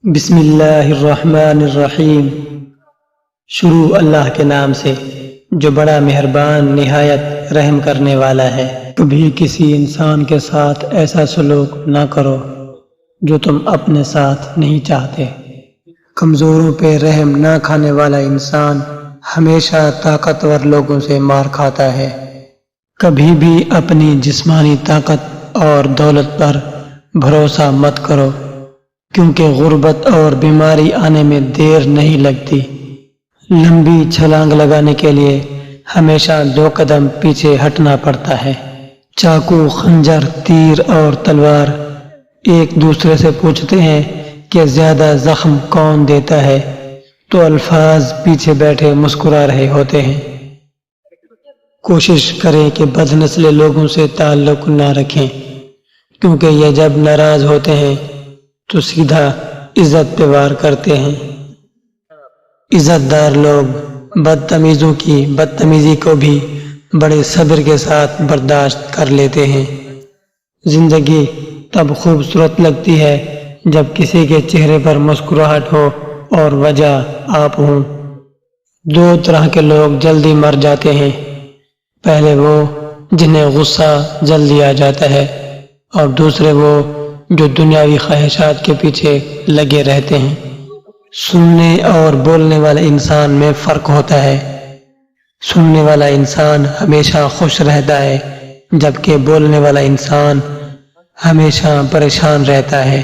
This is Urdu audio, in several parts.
بسم اللہ الرحمن الرحیم۔ شروع اللہ کے نام سے جو بڑا مہربان نہایت رحم کرنے والا ہے۔ کبھی کسی انسان کے ساتھ ایسا سلوک نہ کرو جو تم اپنے ساتھ نہیں چاہتے۔ کمزوروں پہ رحم نہ کھانے والا انسان ہمیشہ طاقتور لوگوں سے مار کھاتا ہے۔ کبھی بھی اپنی جسمانی طاقت اور دولت پر بھروسہ مت کرو، کیونکہ غربت اور بیماری آنے میں دیر نہیں لگتی۔ لمبی چھلانگ لگانے کے لیے ہمیشہ 2 قدم پیچھے ہٹنا پڑتا ہے۔ چاقو، خنجر، تیر اور تلوار ایک دوسرے سے پوچھتے ہیں کہ زیادہ زخم کون دیتا ہے، تو الفاظ پیچھے بیٹھے مسکرا رہے ہوتے ہیں۔ کوشش کریں کہ بد نسل لوگوں سے تعلق نہ رکھیں، کیونکہ یہ جب ناراض ہوتے ہیں تو سیدھا عزت پہ وار کرتے ہیں۔ عزت دار لوگ بدتمیزوں کی بدتمیزی کو بھی بڑے صبر کے ساتھ برداشت کر لیتے ہیں۔ زندگی تب خوبصورت لگتی ہے جب کسی کے چہرے پر مسکراہٹ ہو اور وجہ آپ ہوں۔ 2 طرح کے لوگ جلدی مر جاتے ہیں، پہلے وہ جنہیں غصہ جلدی آ جاتا ہے، اور دوسرے وہ جو دنیاوی خواہشات کے پیچھے لگے رہتے ہیں۔ سننے اور بولنے والے انسان میں فرق ہوتا ہے۔ سننے والا انسان ہمیشہ خوش رہتا ہے، جبکہ بولنے والا انسان ہمیشہ پریشان رہتا ہے۔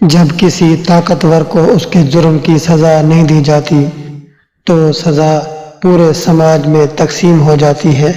جب کسی طاقتور کو اس کے جرم کی سزا نہیں دی جاتی تو سزا پورے سماج میں تقسیم ہو جاتی ہے۔